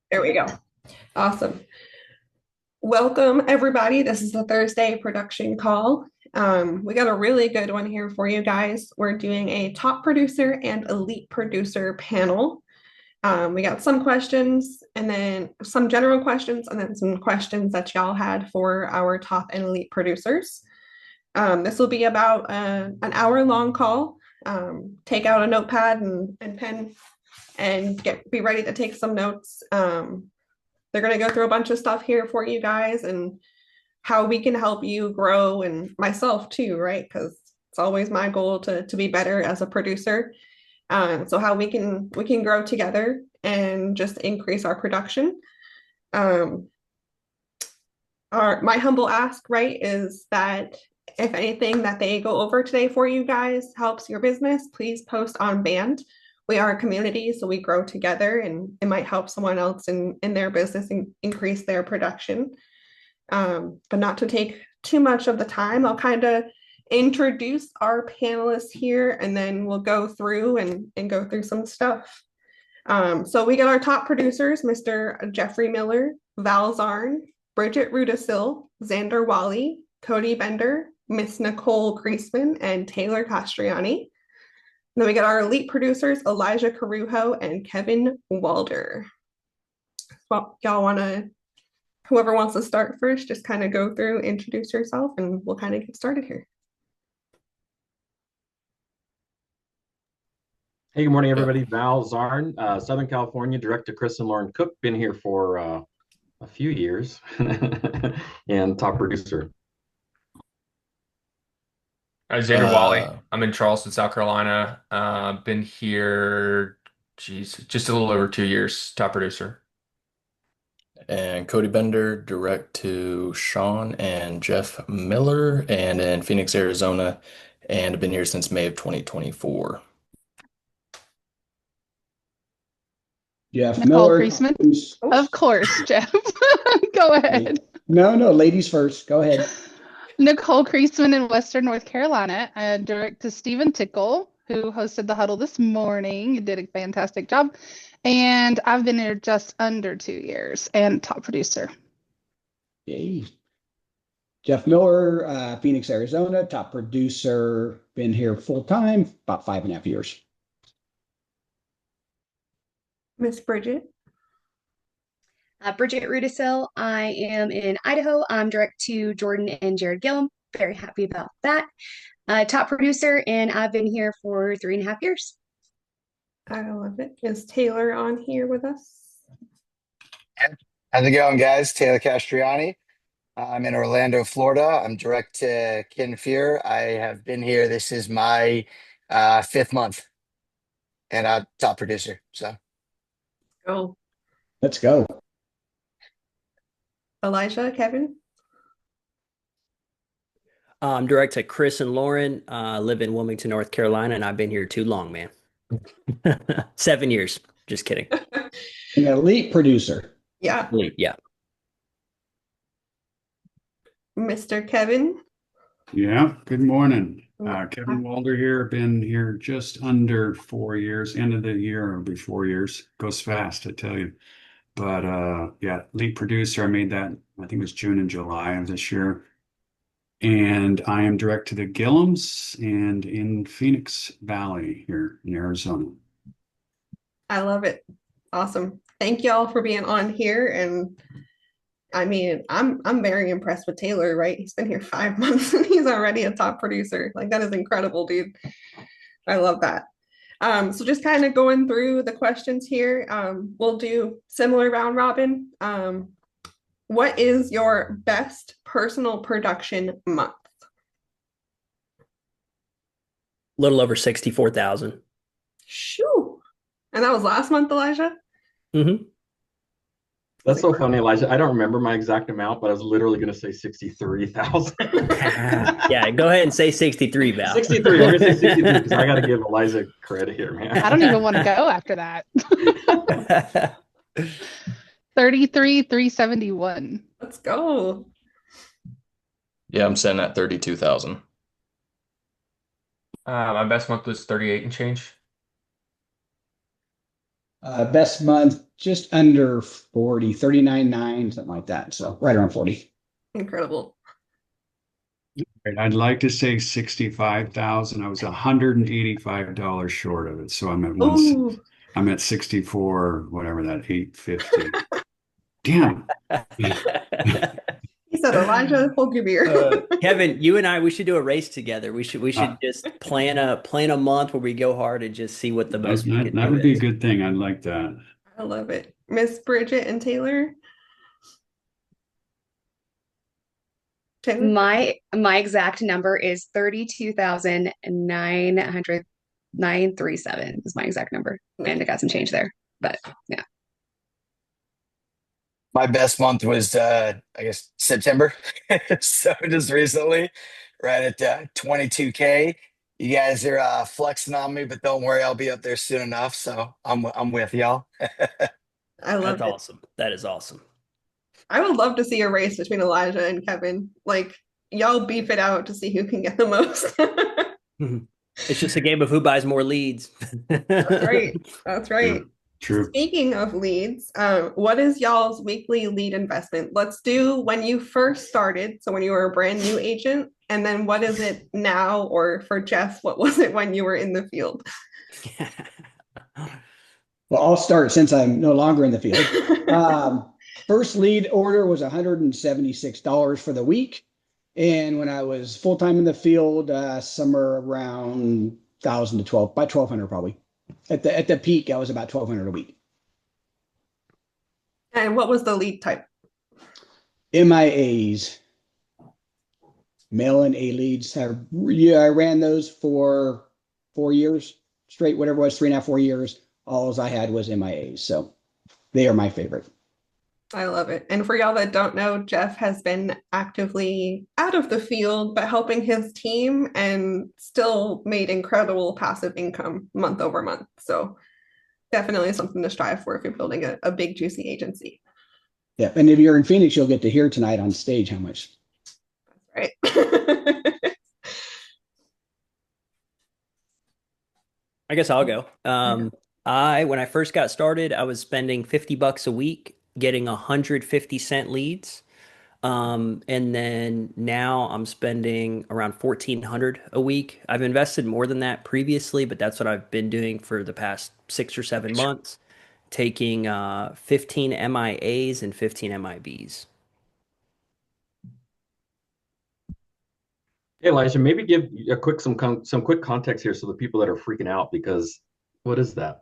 There we go. Awesome. Welcome, everybody. This is the Thursday production call. We got a really good one here for you guys. We're doing a top producer and elite producer panel. We got some questions and then some general questions and then some questions that y'all had for our top and elite producers. This will be about an hour long call. Take out a notepad and pen and be ready to take some notes. They're going to go through a bunch of stuff here for you guys and how we can help you grow and myself too, right? Because it's always my goal to be better as a producer. So how we can grow together and just increase our production. Um, my humble ask, right, is that if anything that they go over today for you guys helps your business, please post on Band. We are a community, so we grow together and it might help someone else in their business and increase their production. But not to take too much of the time, I'll kind of introduce our panelists here and then we'll go through and go through some stuff. So we got our top producers, Mr. Jeffrey Miller, Val Zarn, Bridget Rudisil, Xander Wally, Cody Bender, Miss Nicole Creasman, and Taylor Castriani. And then we got our elite producers, Elijah Carujo and Kevin Walder. Well, y'all want to, whoever wants to start first, just kind of go through, introduce yourself, and we'll kind of get started here. Hey, good morning, everybody. Val Zarn, Southern California, direct to Chris and Lauren Cook. Been here for a few years and top producer. Xander Wally. I'm in Charleston, South Carolina. Been here, just a little over 2 years, top producer. And Cody Bender, direct to Sean and Jeff Miller, and in Phoenix, Arizona, and I've been here since May of 2024. Jeff Nicole Miller. Creasman. Of course, Jeff. Go ahead. No, ladies first. Go ahead. Nicole Creasman in Western North Carolina, and direct to Stephen Tickle, who hosted the huddle this morning. He did a fantastic job. And I've been here just under 2 years and top producer. Yay. Jeff Miller, Phoenix, Arizona, top producer, been here full time, about 5.5 years. Miss Bridget. Bridget Rudisil. I am in Idaho. I'm direct to Jordan and Jared Gillum. Very happy about that. Top producer, and I've been here for 3.5 years. I love it. Is Taylor on here with us? How's it going, guys? Taylor Castriani. I'm in Orlando, Florida. I'm direct to Ken Fear. I have been here. This is my 5th month, and I'm top producer. So, Go. Let's go. Elijah, Kevin. I'm direct to Chris and Lauren. Live in Wilmington, North Carolina, and I've been here too long, man. 7 years. Just kidding. An elite producer. Yeah. Elite, yeah. Mr. Kevin. Yeah, good morning. Kevin Walder here. Been here just under 4 years. End of the year will be 4 years. Goes fast, I tell you. But yeah, lead producer. I made that, I think it was June and July of this year. And I am direct to the Gillums and in Phoenix Valley here in Arizona. I love it. Awesome. Thank y'all for being on here. And I mean, I'm very impressed with Taylor, right? He's been here 5 months and he's already a top producer. Like, that is incredible, dude. I love that. So just kind of going through the questions here. We'll do similar round robin. What is your best personal production month? A little over 64,000. Shoo. And that was last month, Elijah? Mm-hmm. That's so funny, Elijah. I don't remember my exact amount, but I was literally going to say 63,000. Yeah, go ahead and say 63, Val. 63. I'm going to say 63 because I got to give Elijah credit here, man. I don't even want to go after that. 33,371. Let's go. Yeah, I'm sitting at 32,000. My best month was 38 and change. Best month, just under 40, 39.9, something like that. So right around 40. Incredible. Right, I'd like to say 65,000. I was $185 short of it. So Ooh, I'm at 64, whatever that 850. Damn. he said Elijah will give you. Kevin, you and I, we should do a race together. We Uh, should just plan a month where we go hard and just see what the most we can that do would be a is. good thing. I'd like that. I love it. Miss Bridget and Taylor. Taylor? My exact number is 32,937 is my exact number. And I got some change there. But yeah. My best month was, I guess, September. So just recently, right at 22K. You guys are flexing on me, but don't worry, I'll be up there soon enough. So I'm with y'all. I love That's it. awesome. That is awesome. I would love to see a race between Elijah and Kevin. Like, y'all beef it out to see who can get the most. It's just a game of who buys more leads. That's right. That's right. True. Speaking of leads, what is y'all's weekly lead investment? Let's do when you first started, so when you were a brand new agent, and then what is it now? Or for Jeff, what was it when you were in the field? Well, I'll start since I'm no longer in the field. First lead order was $176 for the week. And when I was full-time in the field, somewhere around 1,000 to 12, by 1,200 probably. At the peak, I was about 1,200 a week. And what was the lead type? MIAs, mail and A leads. I ran those for 4 years straight, whatever it was, 3.5, 4 years. All I had was MIAs. So they are my favorite. I love it. And for y'all that don't know, Jeff has been actively out of the field, but helping his team and still made incredible passive income month over month. So definitely something to strive for if you're building a big, juicy agency. Yeah. And if you're in Phoenix, you'll get to hear tonight on stage how much. That's right. I guess I'll go. When I first got started, I was spending $50 a week getting 150-cent leads. And then now I'm spending around 1,400 a week. I've invested more than that previously, but that's what I've been doing for the past 6 or 7 months, taking 15 MIAs and 15 MIBs. Hey, Elijah, maybe give some quick context here so the people that are freaking out, because what is that?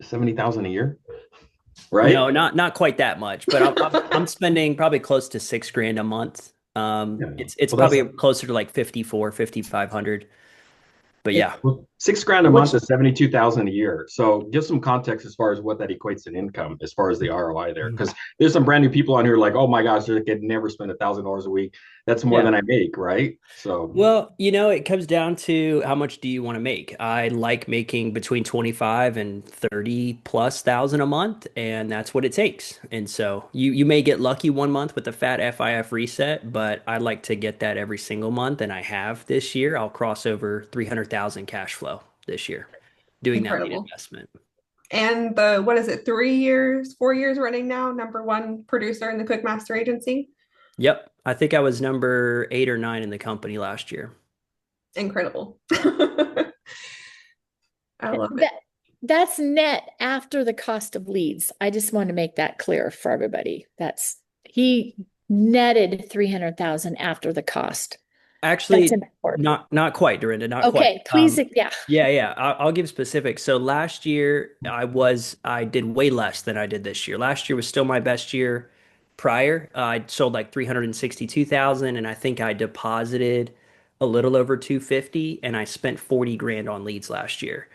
70,000 a year? Right? No, not quite that much, but I'm spending probably close to $6,000 a month. It's Well, probably closer to like 5,500. But yeah, well, $6,000 a month is 72,000 a year. So give some context as far as what that equates to income, as far as the ROI there, because there's some brand new people on here like, oh my gosh, they could never spend $1,000 a week. That's more than I make, right? So well, it comes down to how much do you want to make? I like making between 25 and 30 plus thousand a month, and that's what it takes. And so you may get lucky one month with the fat FIF reset, but I like to get that every single month, and I have this year. I'll cross over 300,000 cash flow this year doing that lead Incredible. investment. And what is it, 3 years, 4 years running now, #1 producer in the Quick Master Agency? Yep. I think I was number 8 or 9 in the company last year. Incredible. I love it. That's net after the cost of leads. I just want to make that clear for everybody. He netted 300,000 after the cost. Actually, not quite, Dorinda, not quite. Okay, please, yeah. Yeah. I'll give specifics. So last year I did way less than I did this year. Last year was still my best year prior. I sold like 362,000, and I think I deposited a little over 250, and I spent 40 grand on leads last year.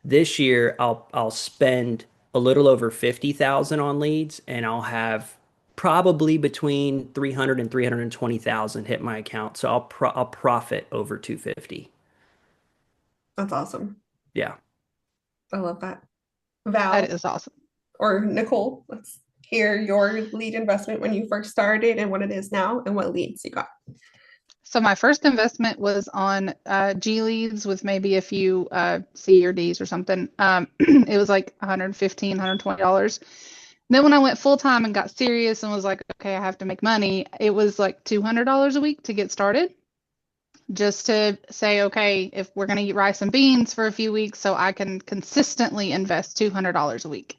This year I'll spend a little over 50,000 on leads, and I'll have probably between 300 and 320,000 hit my account. So I'll profit over 250. That's awesome. Yeah. I love that. Val. That is awesome. Or Nicole, let's hear your lead investment when you first started and what it is now and what leads you got. So my first investment was on G Leads with maybe a few C or Ds or something. It was like $115, $120. Then when I went full time and got serious and was like, okay, I have to make money, it was like $200 a week to get started. Just to say, okay, if we're going to eat rice and beans for a few weeks, so I can consistently invest $200 a week.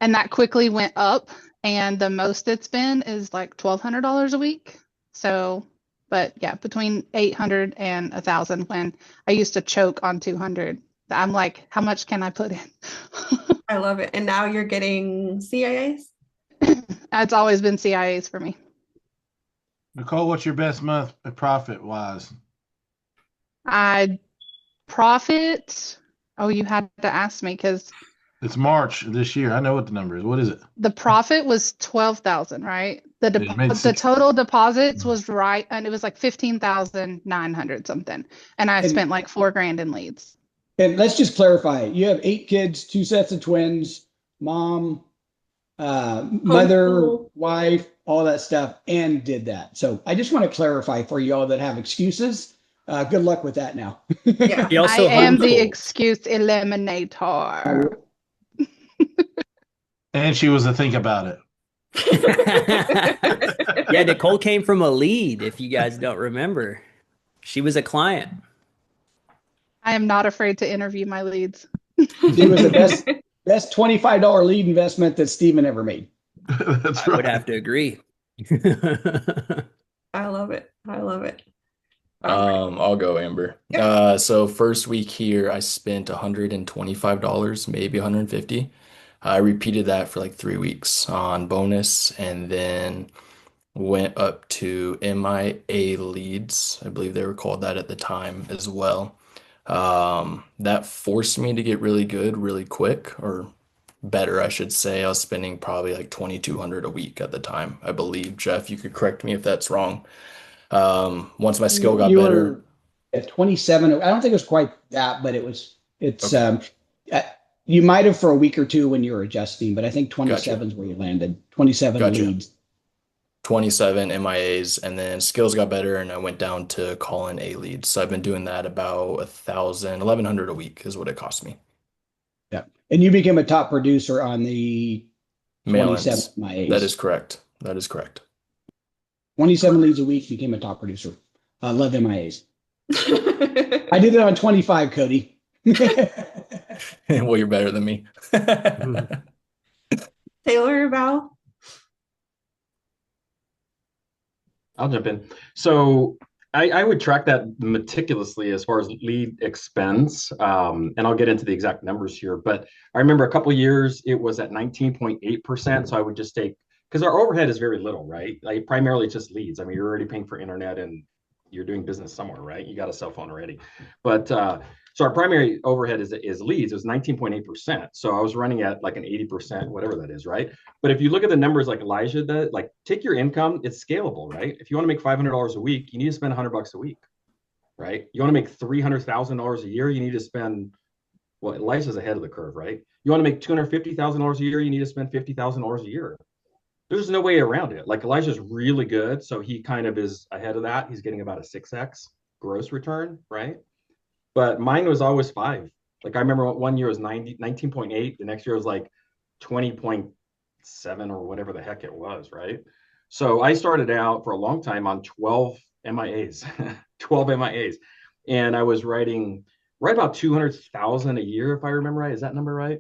And that quickly went up. And the most it's been is like $1,200 a week. So, but yeah, between 800 and 1,000 when I used to choke on 200. I'm like, how much can I put in? I love it. And now you're getting CIAs? It's always been CIAs for me. Nicole, what's your best month profit wise? I profit. Oh, you had to ask me because It's March this year. I know what the number is. What is it? the profit was 12,000, right? It made The total deposits was right, and it was like 15,900 something. And I spent like $4,000 in leads. And let's just clarify, you have 8 kids, 2 sets of twins, mom, mother, Homeschool. wife, all that stuff, and did that. So I just want to clarify for y'all that have excuses. Good luck with that now. Yeah. He also I am the homeschooled. excuse eliminator. And she was to think about it. Yeah, Nicole came from a lead, if you guys don't remember. She was a client. I am not afraid to interview my leads. It was the best $25 lead investment that Steven ever made. That's I right. would have to agree. I love it. I love it. I'll go, Amber. So first week here, I spent $125, maybe 150. I repeated that for like 3 weeks on bonus, and then went up to MIA leads. I believe they were called that at the time as well. That forced me to get really good really quick, or better, I should say. I was spending probably like 2,200 a week at the time, I believe. Jeff, you could correct me if that's wrong. Once my skill got You better. were at 27. I don't think it was quite that, but it's Okay. you might have for a week or two when you were adjusting, but I think Gotcha. 27 is where you landed. 27 Gotcha. leads. 27 MIAs, and then skills got better, and I went down to calling A leads. So I've been doing that about 1,000, 1,100 a week is what it cost me. Yeah. And you became a top producer on the 27 Mail-ins. MIAs. That is correct. That is correct. 27 leads a week, became a top producer. 11 MIAs. I did it on 25, Cody. Well, you're better than me. Taylor, Val? I'll jump in. So I would track that meticulously as far as lead expense. And I'll get into the exact numbers here. But I remember a couple of years, it was at 19.8%. So I would just take, because our overhead is very little, right? Like primarily it's just leads. I mean, you're already paying for internet and you're doing business somewhere, right? You got a cell phone already. But so our primary overhead is leads. It was 19.8%. So I was running at like an 80%, whatever that is, right? But if you look at the numbers like Elijah does, like take your income, it's scalable, right? If you want to make $500 a week, you need to spend $100 a week, right? You want to make $300,000 a year, you need to spend, well, Elijah's ahead of the curve, right? You want to make $250,000 a year, you need to spend $50,000 a year. There's no way around it. Like Elijah's really good, so he kind of is ahead of that. He's getting about a 6x gross return, right? But mine was always 5. Like I remember one year was 19.8. The next year was like 20.7 or whatever the heck it was, right? So I started out for a long time on 12 MIAs, 12 MIAs. And I was writing right about 200,000 a year, if I remember right. Is that number right?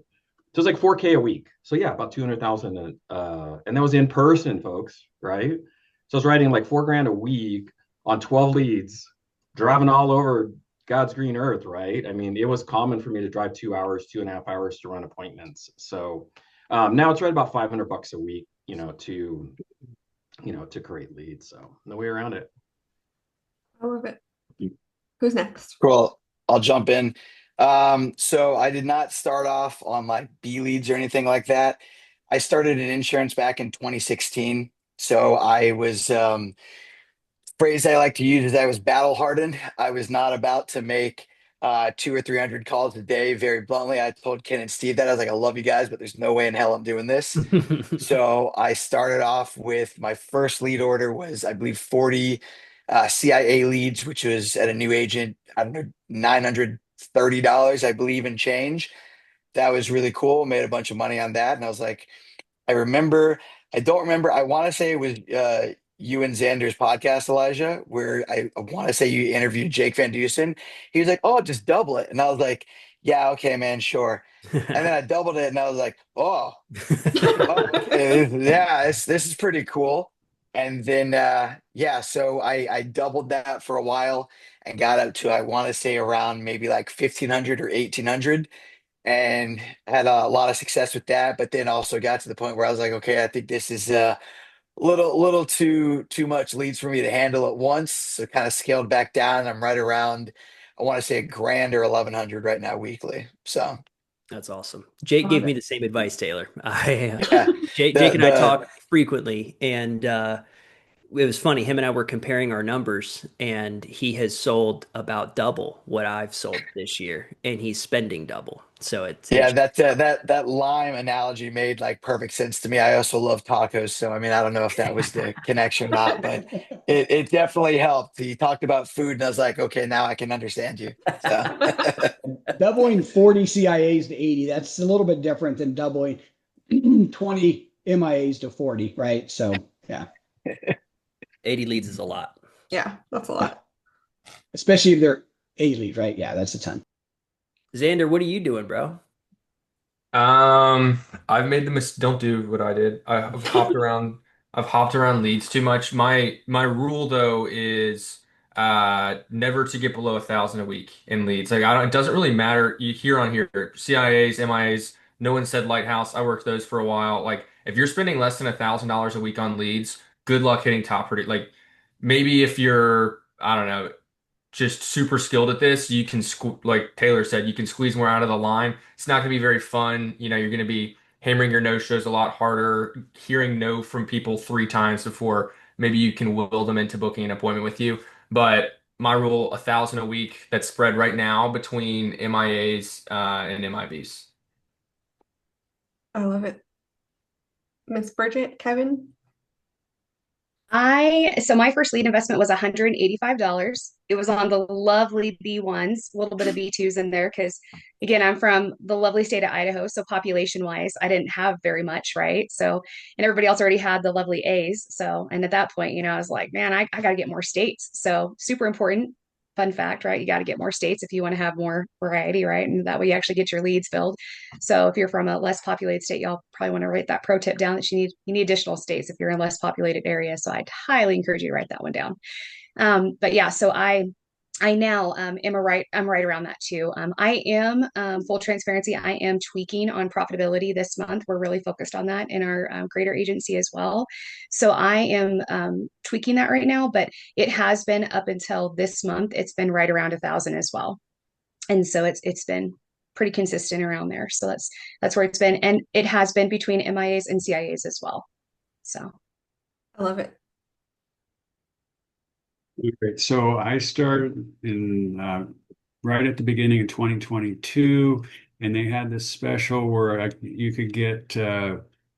So it's like 4K a week. So yeah, about 200,000. And that was in person, folks, right? So I was writing like $4,000 a week on 12 leads, driving all over God's green earth, right? I mean, it was common for me to drive 2 hours, 2.5 hours to run appointments. So now it's right about $500 a week, to create leads. So no way around it. I love it. Who's next? Cool. I'll jump in. So I did not start off on like B leads or anything like that. I started in insurance back in 2016. So I was, phrase I like to use is I was battle hardened. I was not about to make 200 or 300 calls a day. Very bluntly, I told Ken and Steve that I was like, I love you guys, but there's no way in hell I'm doing this. So I started off with my first lead order was, I believe, 40 CIA leads, which was at a new agent, I don't know, $930, I believe, in change. That was really cool. Made a bunch of money on that. And I was like, I remember, I don't remember, I want to say it was you and Xander's podcast, Elijah, where I want to say you interviewed Jake Van Dusen. He was like, oh, just double it. And I was like, yeah, okay, man, sure. And then I doubled it and I was like, oh, okay, yeah, this is pretty cool. And then yeah, so I doubled that for a while and got up to, I want to say, around maybe like 1,500 or 1,800, and had a lot of success with that. But then also got to the point where I was like, okay, I think this is a little too much leads for me to handle at once. So kind of scaled back down. I'm right around, I want to say, a grand or 1,100 right now weekly. So That's awesome. Jake gave me the same advice, Taylor. yeah, Jake and I talk frequently, and it was funny. Him and I were comparing our numbers, and he has sold about double what I've sold this year, and he's spending double. So it's yeah, that lime analogy made like perfect sense to me. I also love tacos, so I mean, I don't know if that was the connection or not, but it definitely helped. He talked about food, and I was like, okay, now I can understand you. So Doubling 40 CIAs to 80, that's a little bit different than doubling 20 MIAs to 40, right? So, yeah. 80 leads is a lot. Yeah, that's a lot. Especially if they're A leads, right? Yeah, that's a ton. Xander, what are you doing, bro? I've made the mis don't do what I did. I've hopped around leads too much. My rule though is never to get below 1,000 a week in leads. Like I don't, it doesn't really matter. You hear on here CIAs, MIAs, no one said Lighthouse. I worked those for a while. Like if you're spending less than $1,000 a week on leads, good luck hitting top pretty. Like maybe if you're, I don't know, just super skilled at this, you can like Taylor said, you can squeeze more out of the line. It's not going to be very fun. You know, you're going to be hammering your no shows a lot harder, hearing no from people 3 times before maybe you can will them into booking an appointment with you. But my rule, 1,000 a week, that's spread right now between MIAs and MIBs. I love it. Miss Bridget, Kevin? So my first lead investment was $185. It was on the lovely B1s, a little bit of B2s in there because again, I'm from the lovely state of Idaho, so population wise, I didn't have very much, right? So, and everybody else already had the lovely A's. So, and at that point, I was like, man, I got to get more states. So, super important. Fun fact, right? You got to get more states if you want to have more variety, right? And that way you actually get your leads filled. So if you're from a less populated state, y'all probably want to write that pro tip down that you need additional states if you're in a less populated area. So I'd highly encourage you to write that one down. But yeah, so I now I'm right around that too. I am full transparency. I am tweaking on profitability this month. We're really focused on that in our greater agency as well. So I am tweaking that right now, but it has been up until this month. It's been right around 1,000 as well, and so it's been pretty consistent around there. So that's where it's been, and it has been between MIAs and CIAs as well. So I love it. Great. So I started in right at the beginning of 2022, and they had this special where you could get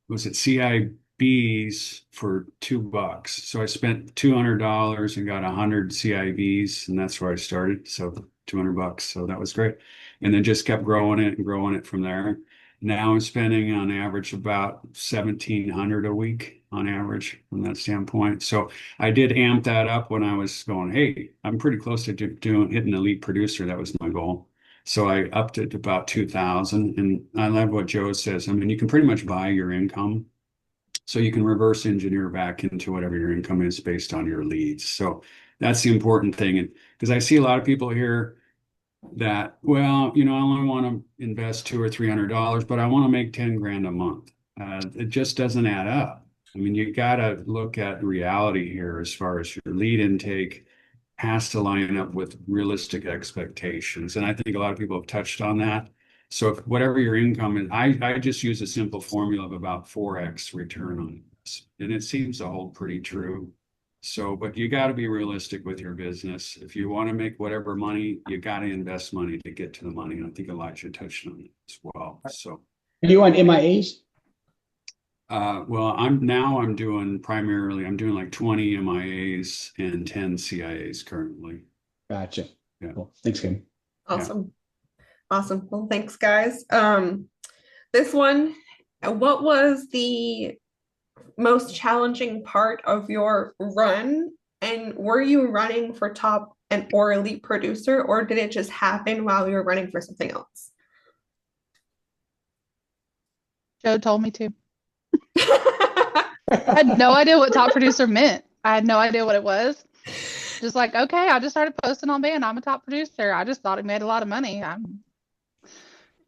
was it CIBs for $2. So I spent $200 and got 100 CIBs, and that's where I started. So $200. So that was great, and then just kept growing it and growing it from there. Now I'm spending on average about 1,700 a week on average from that standpoint. So I did amp that up when I was going, hey, I'm pretty close to hitting elite producer. That was my goal. So I upped it to about 2,000. And I love what Joe says. I mean, you can pretty much buy your income. So you can reverse engineer back into whatever your income is based on your leads. So that's the important thing. And because I see a lot of people here that, well, I only want to invest $200 or $300, but I want to make 10 grand a month. It just doesn't add up. I mean, you got to look at reality here as far as your lead intake has to line up with realistic expectations. And I think a lot of people have touched on that. So if whatever your income is, I just use a simple formula of about 4x return on this. And it seems to hold pretty true. So, but you got to be realistic with your business. If you want to make whatever money, you got to invest money to get to the money. And I think Elijah touched on it as well. So, Are you on MIAs? Well, I'm doing like 20 MIAs and 10 CIAs currently. Gotcha. Yeah. Cool. Thanks, Kim. Awesome. Awesome. Well, thanks, guys. This one, what was the most challenging part of your run? And were you running for top and or elite producer, or did it just happen while you were running for something else? Joe told me to. I had no idea what top producer meant. I had no idea what it was. Just like, okay, I just started posting on band. I'm a top producer. I just thought it made a lot of money.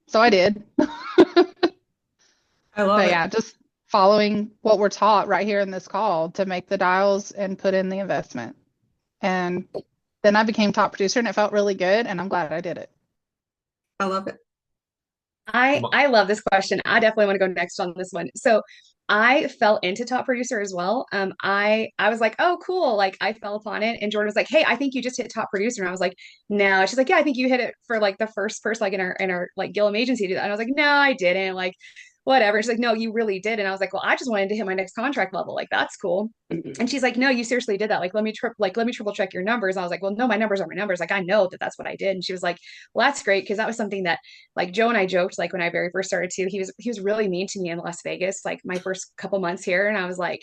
So I did. I love But it. yeah, just following what we're taught right here in this call to make the dials and put in the investment. And then I became top producer and it felt really good. And I'm glad I did it. I love it. I love this question. I definitely want to go next on this one. So I fell into top producer as well. I was like, oh, cool. Like I fell upon it, and Jordan was like, hey, I think you just hit top producer, and I was like, no. She's like, yeah, I think you hit it for like the first person like in our like Gillum agency to do that. And I was like, no, I didn't. Like whatever. She's like, no, you really did. And I was like, well, I just wanted to hit my next contract level. Like that's cool. And she's like, no, you seriously did that. Like let me triple check your numbers. And I was like, well, no, my numbers are my numbers. Like I know that that's what I did. And she was like, well, that's great because that was something that like Joe and I joked like when I very first started too. He was really mean to me in Las Vegas, like my first couple months here, and I was like,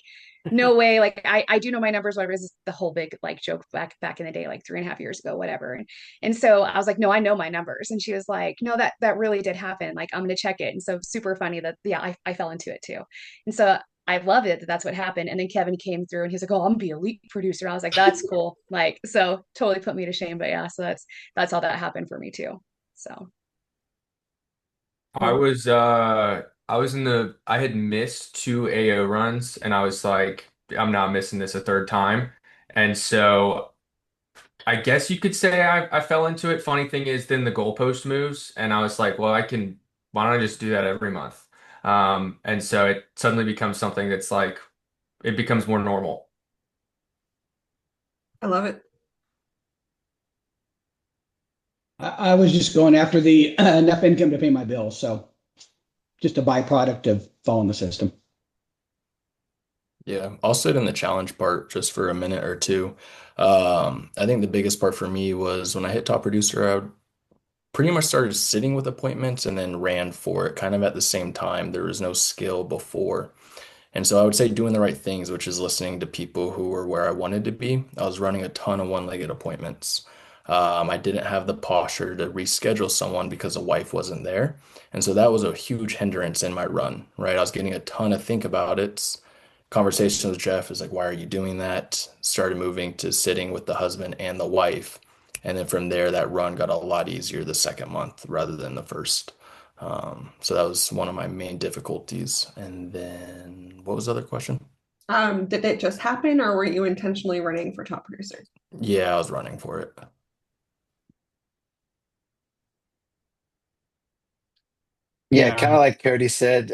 no way. Like I do know my numbers, whatever. This is the whole big like joke back in the day, like 3.5 years ago, whatever. And so I was like, no, I know my numbers. And she was like, no, that really did happen. Like I'm gonna check it. And so super funny that yeah, I fell into it too. And so I loved it that that's what happened. And then Kevin came through and he's like, oh, I'm gonna be a elite producer. I was like, that's cool. Like so totally put me to shame. But yeah, so that's how that happened for me too. So. I had missed two AO runs and I was like, I'm not missing this a third time. And so I guess you could say I fell into it. Funny thing is then the goalpost moves and I was like, well, why don't I just do that every month? And so it suddenly becomes something that's like, it becomes more normal. I love it. I was just going after the enough income to pay my bills. So just a byproduct of following the system. Yeah, I'll sit in the challenge part just for a minute or two. I think the biggest part for me was when I hit top producer, I pretty much started sitting with appointments and then ran for it kind of at the same time. There was no skill before. And so I would say doing the right things, which is listening to people who were where I wanted to be. I was running a ton of one-legged appointments. I didn't have the posture to reschedule someone because a wife wasn't there. And so that was a huge hindrance in my run, right? I was getting a ton of think about it. Conversation with Jeff is like, why are you doing that? Started moving to sitting with the husband and the wife. And then from there, that run got a lot easier the second month rather than the first. So that was one of my main difficulties. And then what was the other question? Did it just happen or were you intentionally running for top producer? Yeah, I was running for it. Yeah, kind of like Cody said,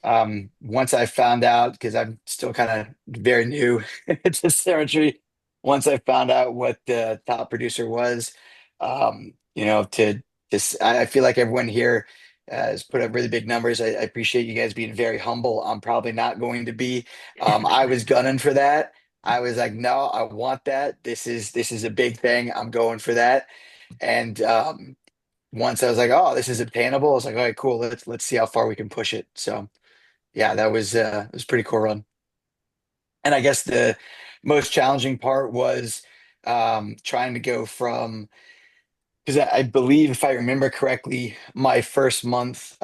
once I found out, because I'm still kind of very new to Symmetry, once I found out what the top producer was, to just, I feel like everyone here has put up really big numbers. I appreciate you guys being very humble. I'm probably not going to be. I was gunning for that. I was like, no, I want that. This is a big thing. I'm going for that. And once I was like, oh, this is obtainable, I was like, all right, cool. Let's see how far we can push it. So yeah, that was it was a pretty cool run. And I guess the most challenging part was trying to go from because I believe if I remember correctly, my first month,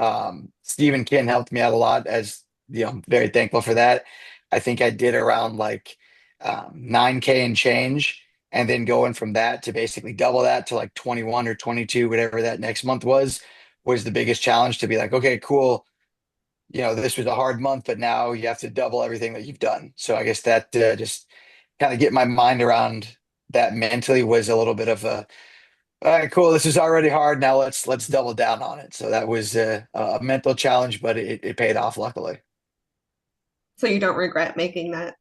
Stephen Kin helped me out a lot as I'm very thankful for that. I think I did around like 9K and change, and then going from that to basically double that to like 21 or 22, whatever that next month was the biggest challenge to be like, okay, cool. This was a hard month, but now you have to double everything that you've done. So I guess that just kind of get my mind around that mentally was a little bit of a, all right, cool. This is already hard. Now let's double down on it. So that was a mental challenge, but it paid off luckily. So you don't regret making that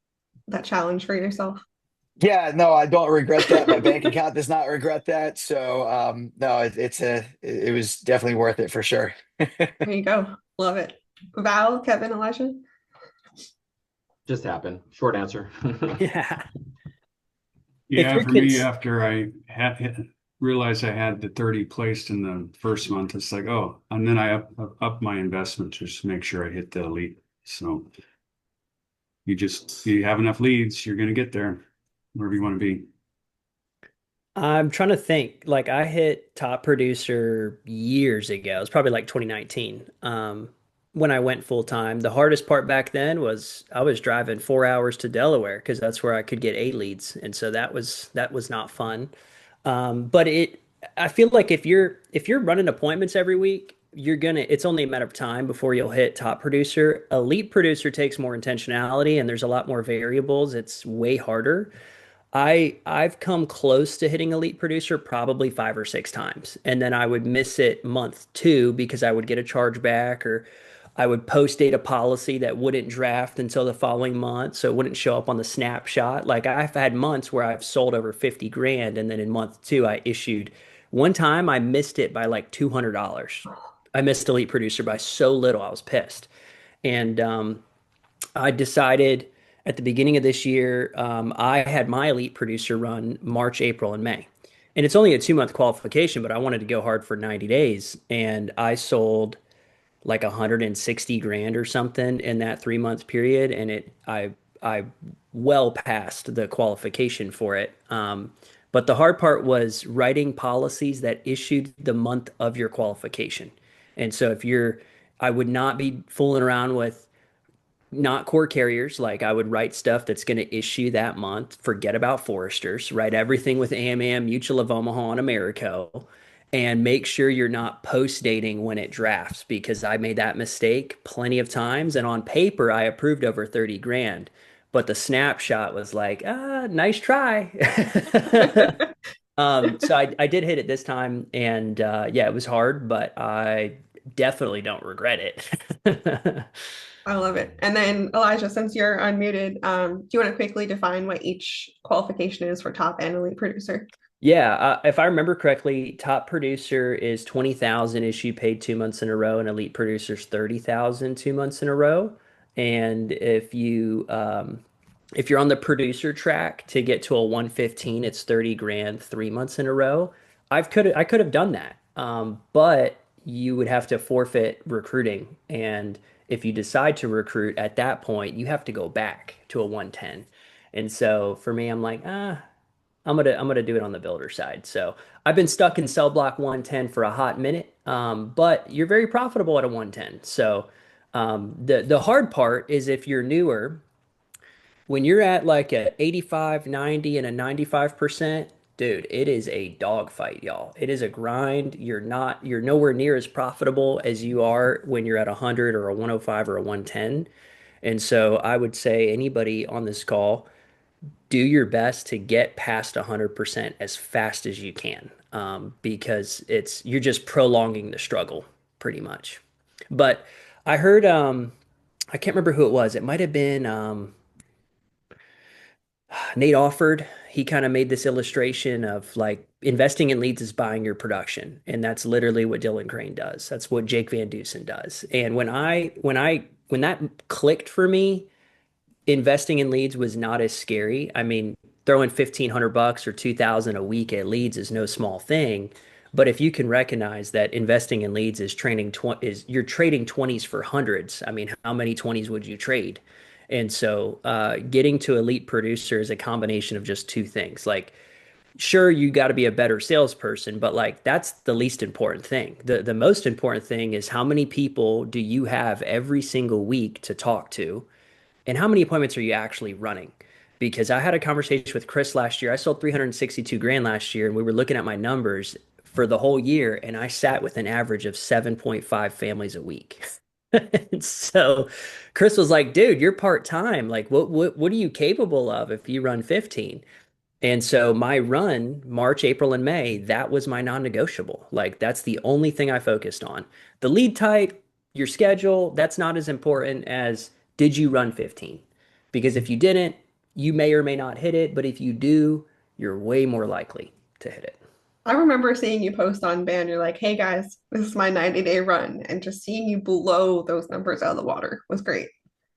challenge for yourself? Yeah, no, I don't regret that. My bank account does not regret that. So no, it was definitely worth it for sure. There you go. Love it. Val, Kevin, Elijah? Just happened. Short answer. Yeah. If Yeah, you're for me, cons after I realized I had the 30 placed in the first month, it's like, oh, and then I up my investment just to make sure I hit the elite. So you have enough leads, you're gonna get there wherever you want to be. I'm trying to think. Like I hit top producer years ago. It was probably like 2019. When I went full time. The hardest part back then was I was driving 4 hours to Delaware because that's where I could get A leads, and so that was not fun. But I feel like if you're running appointments every week, it's only a matter of time before you'll hit top producer. Elite producer takes more intentionality, and there's a lot more variables. It's way harder. I've come close to hitting elite producer probably 5 or 6 times, and then I would miss it month two because I would get a chargeback or I would post date a policy that wouldn't draft until the following month, so it wouldn't show up on the snapshot. Like I've had months where I've sold over 50 grand, and then in month two I issued. One time I missed it by like $200. I missed elite producer by so little, I was pissed, and I decided at the beginning of this year, I had my elite producer run March, April, and May. And it's only a 2 month qualification, but I wanted to go hard for 90 days. And I sold like 160 grand or something in that 3 month period. And I well passed the qualification for it. But the hard part was writing policies that issued the month of your qualification. And so I would not be fooling around with not core carriers. Like I would write stuff that's going to issue that month. Forget about foresters. Write everything with AMAM, Mutual of Omaha, and Americo, and make sure you're not post dating when it drafts because I made that mistake plenty of times. And on paper, I approved over 30 grand, but the snapshot was like, nice try. So I did hit it this time, and yeah, it was hard, but I definitely don't regret it. I love it. And then Elijah, since you're unmuted, do you want to quickly define what each qualification is for top and elite producer? Yeah, if I remember correctly, top producer is 20,000 issue paid 2 months in a row, and elite producer's 30,000 2 months in a row. And if you're on the producer track to get to a 115, it's 30 grand 3 months in a row. I could have done that. But you would have to forfeit recruiting. And if you decide to recruit at that point, you have to go back to a 110. And so for me, I'm like, I'm gonna do it on the builder side. So I've been stuck in cell block 110 for a hot minute, but you're very profitable at a 110. So the hard part is if you're newer, when you're at like a 85, 90, and a 95%, dude, it is a dogfight, y'all. It is a grind. You're nowhere near as profitable as you are when you're at 100 or a 105 or a 110. And so I would say anybody on this call, do your best to get past 100% as fast as you can, because you're just prolonging the struggle pretty much. But I heard, I can't remember who it was. It might have been Nate Offord. He kind of made this illustration of like investing in leads is buying your production, and that's literally what Dylan Crane does. That's what Jake Van Dusen does. And when that clicked for me, investing in leads was not as scary. I mean, throwing 1,500 bucks or 2,000 a week at leads is no small thing. But if you can recognize that investing in leads is you're trading 20s for hundreds. I mean, how many 20s would you trade? And so, getting to elite producer is a combination of just two things. Like, sure, you got to be a better salesperson, but like that's the least important thing. The most important thing is how many people do you have every single week to talk to, and how many appointments are you actually running? Because I had a conversation with Chris last year. I sold 362 grand last year, and we were looking at my numbers for the whole year, and I sat with an average of 7.5 families a week. And so Chris was like, dude, you're part-time. Like, what are you capable of if you run 15? And so my run, March, April, and May, that was my non-negotiable. Like that's the only thing I focused on. The lead type, your schedule, that's not as important as did you run 15? Because if you didn't, you may or may not hit it, but if you do, you're way more likely to hit it. I remember seeing you post on Band. You're like, hey guys, this is my 90-day run. And just seeing you blow those numbers out of the water was great.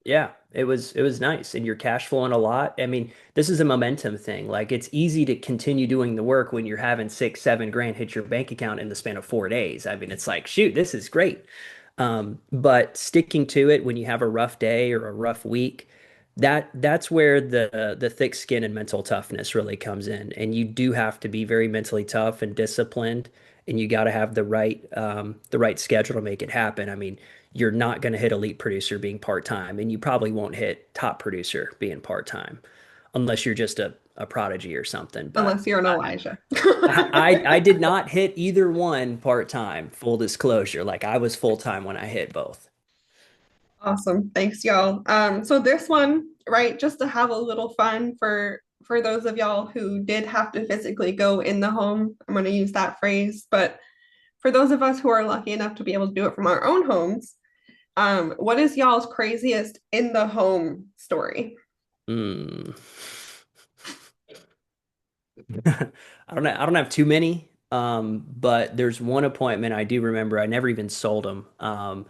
Yeah, it was nice, and you're cash flowing a lot. I mean, this is a momentum thing. Like it's easy to continue doing the work when you're having 6, 7 grand hit your bank account in the span of 4 days. I mean, it's like, shoot, this is great. But sticking to it when you have a rough day or a rough week, that's where the thick skin and mental toughness really comes in. And you do have to be very mentally tough and disciplined, and you got to have the right schedule to make it happen. I mean, you're not going to hit elite producer being part-time, and you probably won't hit top producer being part-time unless you're just a prodigy or something. But Unless you're an Elijah. I did not hit either one part-time, full disclosure. Like I was full-time when I hit both. Awesome. Thanks, y'all. So this one, right, just to have a little fun for those of y'all who did have to physically go in the home, I'm going to use that phrase, but for those of us who are lucky enough to be able to do it from our own homes, what is y'all's craziest in the home story? Mm. I don't have too many. But there's one appointment I do remember. I never even sold them.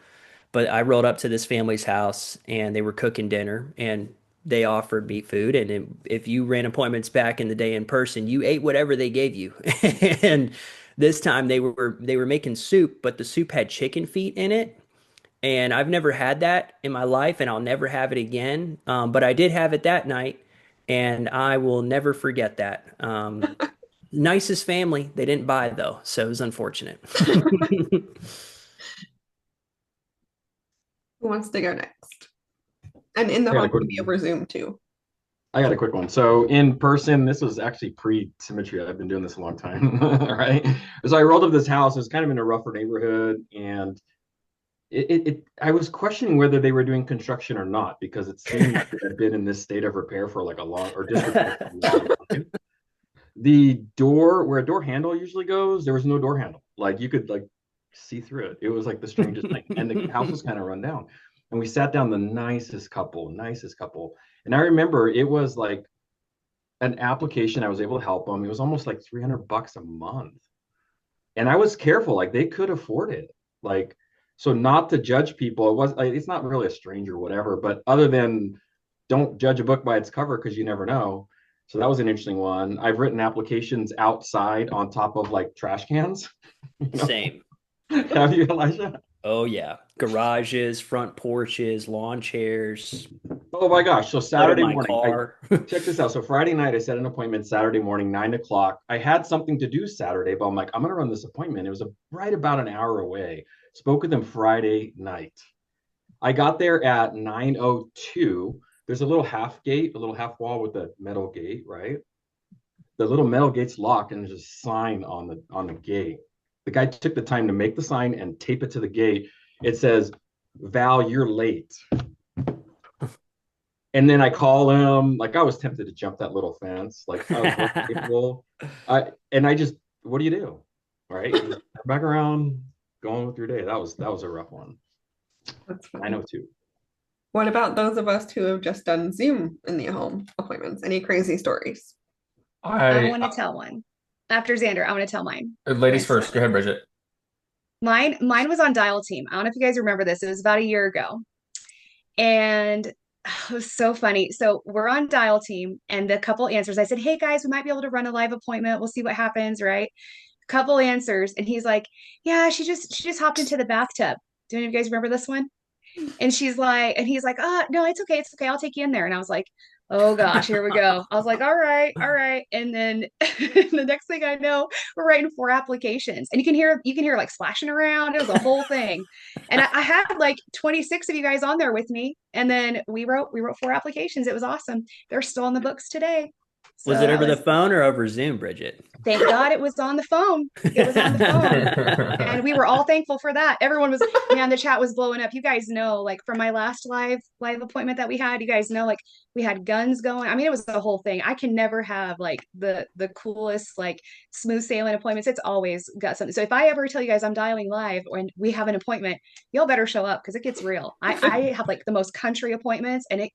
But I rolled up to this family's house and they were cooking dinner and they offered me food. And if you ran appointments back in the day in person, you ate whatever they gave you. And this time they were making soup, but the soup had chicken feet in it. And I've never had that in my life, and I'll never have it again. But I did have it that night, and I will never forget that. Nicest family. They didn't buy though, so it was unfortunate. Who wants to go next? And in the home could be over Zoom too. I got a quick one. So in person, this was actually pre-Symmetry. I've been doing this a long time, right? So I rolled up this house. It was kind of in a rougher neighborhood, and I was questioning whether they were doing construction or not because it seemed like it had been in this state of repair for like a long or disrepair for a long time. The door where a door handle usually goes, there was no door handle. Like you could like see through it. It was like the strangest thing. And the house was kind of run down. And we sat down, the nicest couple. And I remember it was like an application. I was able to help them. It was almost like $300 a month. And I was careful, like they could afford it. Like, so not to judge people, it was like, it's not really a stranger or whatever, but other than don't judge a book by its cover because you never know. So that was an interesting one. I've written applications outside on top of like trash cans. Same. Have you, Elijah? Oh yeah, garages, front porches, lawn chairs. Oh my gosh! So Saturday morning, car. Check this out. So Friday night, I set an appointment. Saturday morning, 9 o'clock. I had something to do Saturday, but I'm like, I'm gonna run this appointment. It was right about an hour away. Spoke with them Friday night. I got there at 9:02. There's a little half gate, a little half wall with a metal gate, right? The little metal gate's locked, and there's a sign on the gate. The guy took the time to make the sign and tape it to the gate. It says, Val, you're late. And then I call him, like I was tempted to jump that little fence. Like I was capable. And I just, what do you do? Right? Just back around, going with your day. That was a rough one. That's funny. I know too. What about those of us who have just done Zoom in the home appointments? Any crazy stories? I want to tell one. After Xander, I want to tell mine. Ladies first. Go ahead, Bridget. Mine was on Dial Team. I don't know if you guys remember this. It was about a year ago. And it was so funny. So we're on Dial Team and the couple answers. I said, hey guys, we might be able to run a live appointment. We'll see what happens, right? Couple answers. And he's like, yeah, she just hopped into the bathtub. Do any of you guys remember this one? And she's like, and he's like, no, it's okay. It's okay. I'll take you in there. And I was like, oh gosh, here we go. I was like, all right. And then the next thing I know, we're writing 4 applications and you can hear like splashing around. It was a whole thing. And I had like 26 of you guys on there with me. And then we wrote 4 applications. It was awesome. They're still on the books today. So was it over the phone or over Zoom, Bridget? Thank God it was on the phone. It was on the phone. And we were all thankful for that. Everyone was, man, the chat was blowing up. You guys know, like from my last live appointment that we had, you guys know, like we had guns going. I mean, it was the whole thing. I can never have like the coolest, like smooth sailing appointments. It's always got something. So if I ever tell you guys I'm dialing live when we have an appointment, y'all better show up because it gets real. I have like the most country appointments and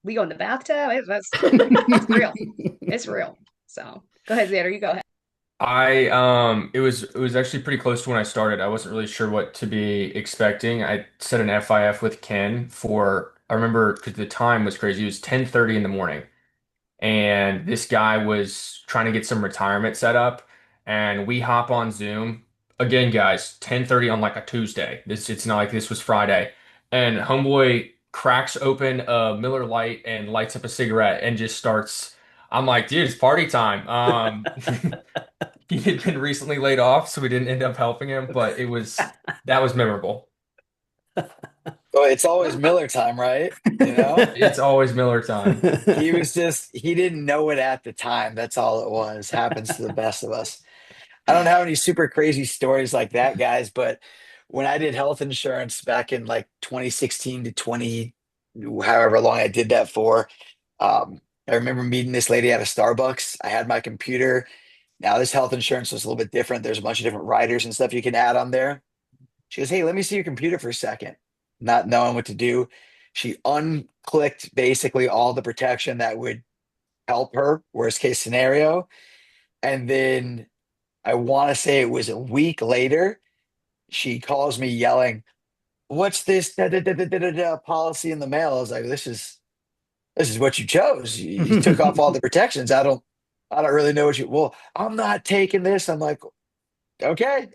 we go in the bathtub. It's real. It's real. So go ahead, Xander. You go ahead. It was actually pretty close to when I started. I wasn't really sure what to be expecting. I set an FIF with Ken for, I remember because the time was crazy. It was 10:30 in the morning. And this guy was trying to get some retirement set up, and we hop on Zoom again, guys. 10:30 on like a Tuesday. It's not like this was Friday, and homeboy cracks open a Miller Lite and lights up a cigarette and just starts. I'm like, dude, it's party time. He had been recently laid off, so we didn't end up helping him, but that was memorable. Well, it's always Miller time, right? You know, It's always Miller time. he didn't know it at the time. That's all it was. Happens to the best of us. I don't have any super crazy stories like that, guys, but when I did health insurance back in like 2016 to 20, however long I did that for, I remember meeting this lady at a Starbucks. I had my computer. Now, this health insurance was a little bit different. There's a bunch of different riders and stuff you can add on there. She goes, "Hey, let me see your computer for a second." Not knowing what to do, she unclicked basically all the protection that would help her, worst case scenario. And then I want to say it was a week later, she calls me yelling, "What's this policy in the mail?" I was like, this is what you chose. You took off all the protections. I don't really know what you, well, I'm not taking this. I'm like, okay.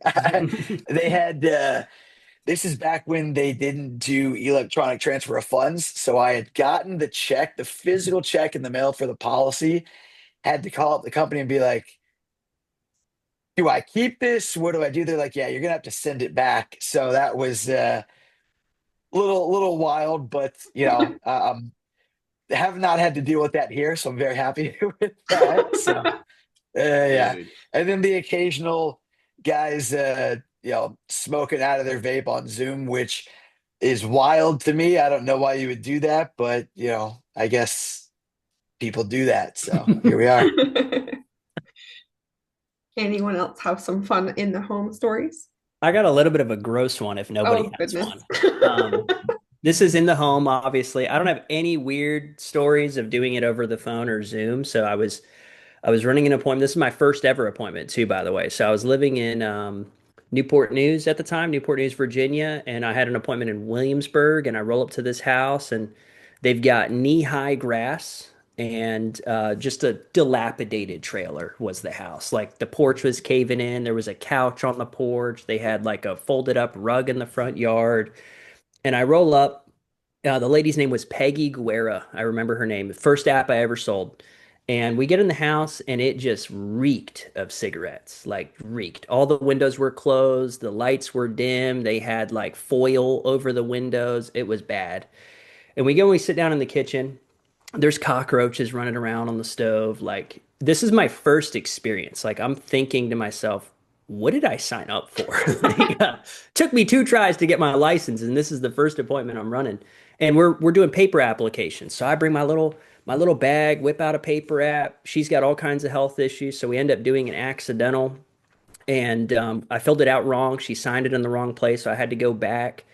They had this is back when they didn't do electronic transfer of funds. So I had gotten the check, the physical check in the mail for the policy, had to call up the company and be like, "Do I keep this? What do I do?" They're like, "Yeah, you're gonna have to send it back." So that was little wild, but have not had to deal with that here, so I'm very happy with that. So yeah, and then the occasional guys, smoking out of their vape on Zoom, which is wild to me. I don't know why you would do that, but I guess people do that. So here we are. Anyone else have some fun in the home stories? I got a little bit of a gross one if nobody Oh, has goodness. one. This is in the home, obviously. I don't have any weird stories of doing it over the phone or Zoom. So I was running an appointment. This is my first ever appointment too, by the way. So I was living in Newport News at the time, Newport News, Virginia, and I had an appointment in Williamsburg. And I roll up to this house, and they've got knee-high grass and just a dilapidated trailer was the house. Like the porch was caving in. There was a couch on the porch. They had like a folded up rug in the front yard. And I roll up. The lady's name was Peggy Guerra. I remember her name. The first app I ever sold. And we get in the house and it just reeked of cigarettes, like reeked. All the windows were closed, the lights were dim, they had like foil over the windows. It was bad. And we go and we sit down in the kitchen. There's cockroaches running around on the stove. Like, this is my first experience. Like, I'm thinking to myself, what did I sign up for? Like, took me 2 tries to get my license, and this is the first appointment I'm running. And we're doing paper applications. So I bring my little bag, whip out a paper app. She's got all kinds of health issues, so we end up doing an accidental, and I filled it out wrong. She signed it in the wrong place, so I had to go back.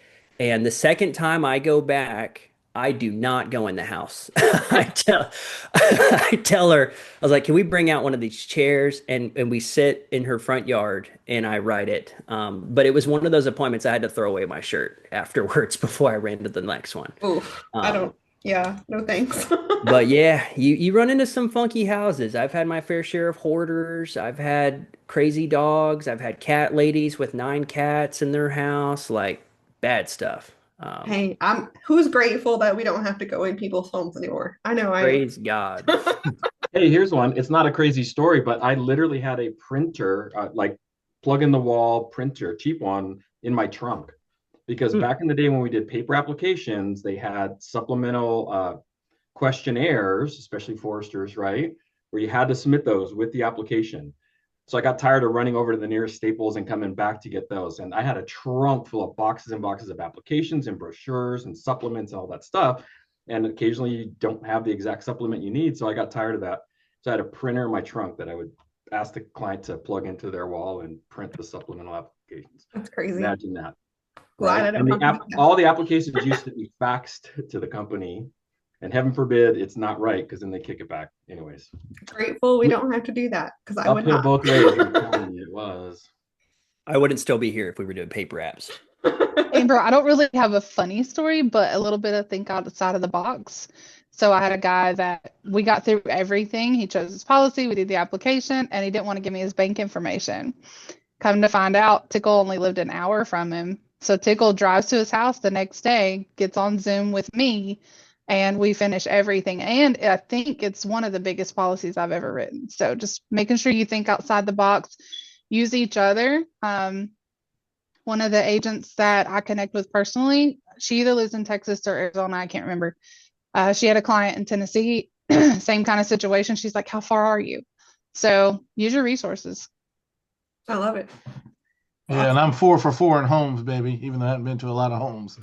And the second time I go back, I do not go in the house. I tell her, I was like, "Can we bring out one of these chairs?" And we sit in her front yard and I write it. But it was one of those appointments I had to throw away my shirt afterwards before I ran to the next one. Oof, I Um, don't, yeah, no thanks. but yeah, you run into some funky houses. I've had my fair share of hoarders. I've had crazy dogs. I've had cat ladies with 9 cats in their house, like bad stuff. Hey, who's grateful that we don't have to go in people's homes anymore? I know I Praise God. am. Hey, here's one. It's not a crazy story, but I literally had a printer, like plug in the wall printer, cheap one, in my trunk. Because Hmm. back in the day when we did paper applications, they had supplemental questionnaires, especially foresters, right? Where you had to submit those with the application. So I got tired of running over to the nearest Staples and coming back to get those. And I had a trunk full of boxes and boxes of applications and brochures and supplements and all that stuff. And occasionally you don't have the exact supplement you need. So I got tired of that. So I had a printer in my trunk that I would ask the client to plug into their wall and print the supplemental applications. That's crazy. Imagine that, Glad right? I And don't have to do that. all the applications used to be faxed to the company, And heaven forbid it's not right, because then they kick it back anyways. Grateful we don't have to do that, because I would Uphill not. both ways. I'm telling you, it was. I wouldn't still be here if we were doing paper apps. Amber, I don't really have a funny story, but a little bit of think outside of the box. So I had a guy that we got through everything. He chose his policy, we did the application, and he didn't want to give me his bank information. Come to find out, Tickle only lived an hour from him. So Tickle drives to his house the next day, gets on Zoom with me, and we finish everything. And I think it's one of the biggest policies I've ever written. So just making sure you think outside the box, use each other. One of the agents that I connect with personally, she either lives in Texas or Arizona, I can't remember. She had a client in Tennessee, same kind of situation. She's like, how far are you? So use your resources. I love it. Yeah, and I'm 4 for 4 in homes, baby, even though I haven't been to a lot of homes.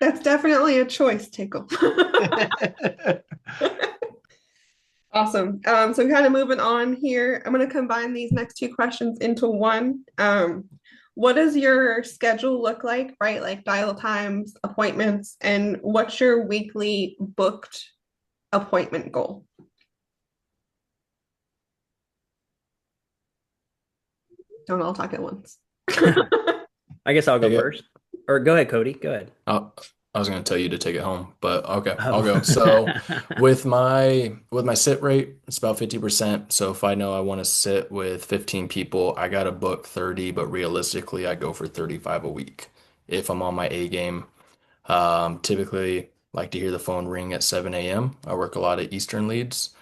That's definitely a choice, Tickle. Awesome. So kind of moving on here, I'm going to combine these next two questions into one. What does your schedule look like, right? Like dial times, appointments, and what's your weekly booked appointment goal? Don't all talk at once. I guess I'll go Okay. first. Or go ahead, Cody. Go ahead. I was going to tell you to take it home, but okay, Oh. I'll go. So with my sit rate, it's about 50%. So if I know I want to sit with 15 people, I got to book 30, but realistically, I go for 35 a week if I'm on my A game. Typically like to hear the phone ring at 7 a.m. I work a lot of Eastern leads.